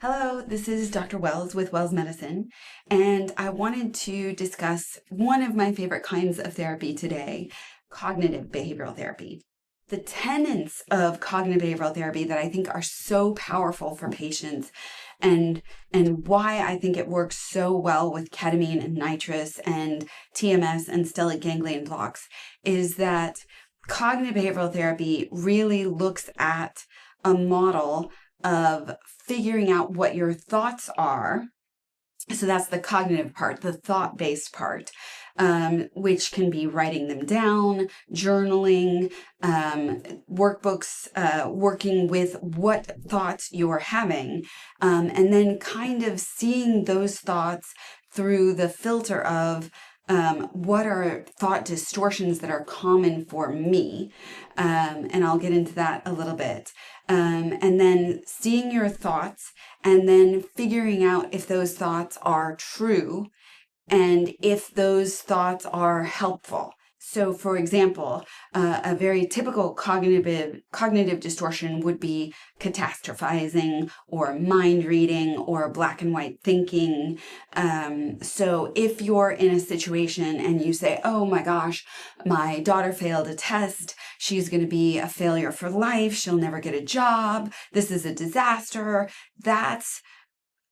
Hello, this is Dr. Wells with Wells Medicine, and I wanted to discuss one of my favorite kinds of therapy today, cognitive behavioral therapy. The tenets of cognitive behavioral therapy that I think are so powerful for patients and why I think it works so well with ketamine and nitrous and TMS and stellate ganglion blocks is that cognitive behavioral therapy really looks at a model of figuring out what your thoughts are. So that's the cognitive part, the thought-based part, which can be writing them down, journaling, workbooks, working with what thoughts you're having, and then kind of seeing those thoughts through the filter of what are thought distortions that are common for me? And I'll get into that a little bit. And then seeing your thoughts and then figuring out if those thoughts are true and if those thoughts are helpful. So, for example, a very typical cognitive distortion would be catastrophizing or mind reading or black and white thinking. So if you're in a situation and you say, oh my gosh, my daughter failed a test, she's going to be a failure for life, she'll never get a job, this is a disaster, that's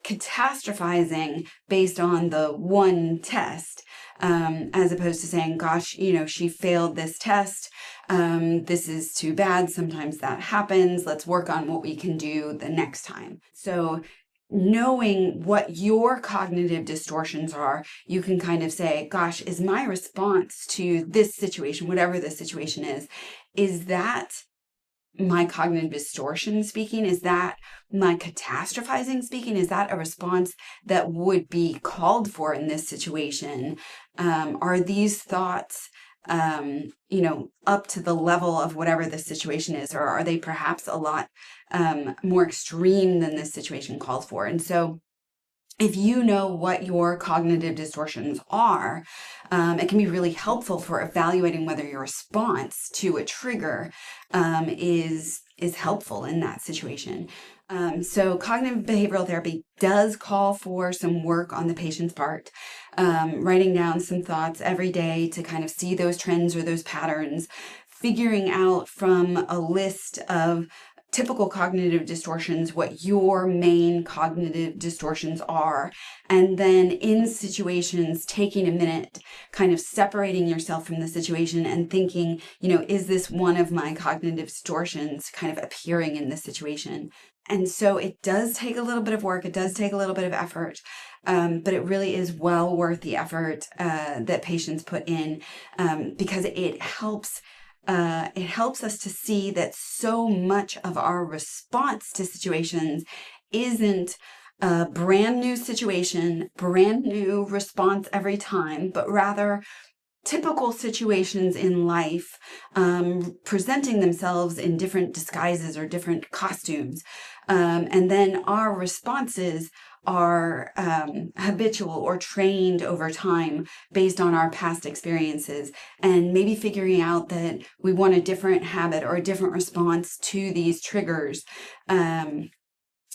catastrophizing based on the one test, as opposed to saying, gosh, she failed this test. This is too bad. Sometimes that happens. Let's work on what we can do the next time. So knowing what your cognitive distortions are, you can kind of say, gosh, is my response to this situation, whatever the situation is that my cognitive distortion speaking? Is that my catastrophizing speaking? Is that a response that would be called for in this situation? Are these thoughts, up to the level of whatever the situation is, or are they perhaps a lot more extreme than this situation calls for? And so if you know what your cognitive distortions are, it can be really helpful for evaluating whether your response to a trigger is helpful in that situation. So cognitive behavioral therapy does call for some work on the patient's part, writing down some thoughts every day to kind of see those trends or those patterns, figuring out from a list of typical cognitive distortions what your main cognitive distortions are, and then in situations taking a minute, kind of separating yourself from the situation and thinking, is this one of my cognitive distortions kind of appearing in this situation? And so it does take a little bit of work, it does take a little bit of effort, but it really is well worth the effort that patients put in, because it helps us to see that so much of our response to situations isn't a brand new situation, brand new response every time, but rather typical situations in life presenting themselves in different disguises or different costumes. And then our responses are habitual or trained over time based on our past experiences, and maybe figuring out that we want a different habit or a different response to these triggers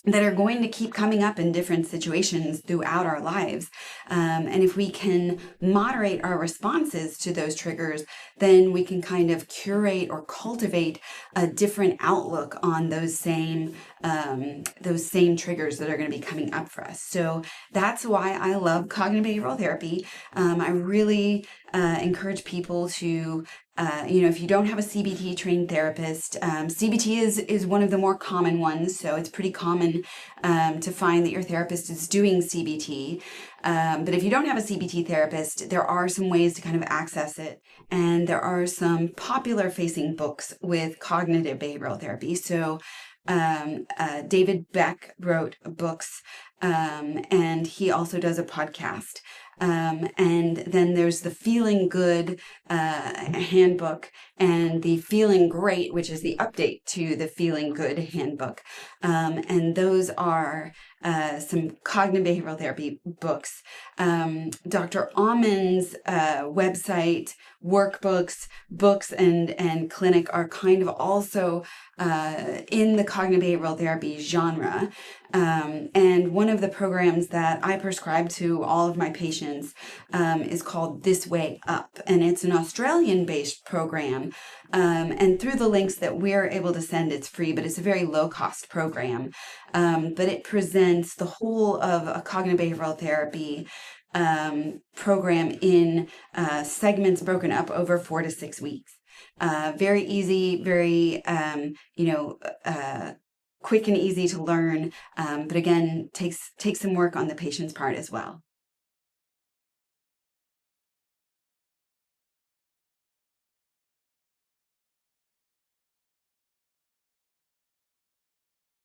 that are going to keep coming up in different situations throughout our lives. And if we can moderate our responses to those triggers, then we can kind of curate or cultivate a different outlook on those same triggers that are going to be coming up for us. So that's why I love cognitive behavioral therapy. I really encourage people to if you don't have a CBT trained therapist, CBT is one of the more common ones. So it's pretty common to find that your therapist is doing CBT. But if you don't have a CBT therapist, there are some ways to kind of access it. And there are some popular facing books with cognitive behavioral therapy. So David Beck wrote books, and he also does a podcast. And then there's the Feeling Good handbook and the Feeling Great, which is the update to the Feeling Good handbook. And those are some cognitive behavioral therapy books. Dr. Aumann's website workbooks, books, and clinic are kind of also in the cognitive behavioral therapy genre. And one of the programs that I prescribe to all of my patients is called This Way Up, and it's an Australian-based program. And through the links that we're able to send, it's free, but it's a very low-cost program. But it presents the whole of a cognitive behavioral therapy program in segments broken up over 4 to 6 weeks. Very easy, very, quick and easy to learn, but again, takes some work on the patient's part as well.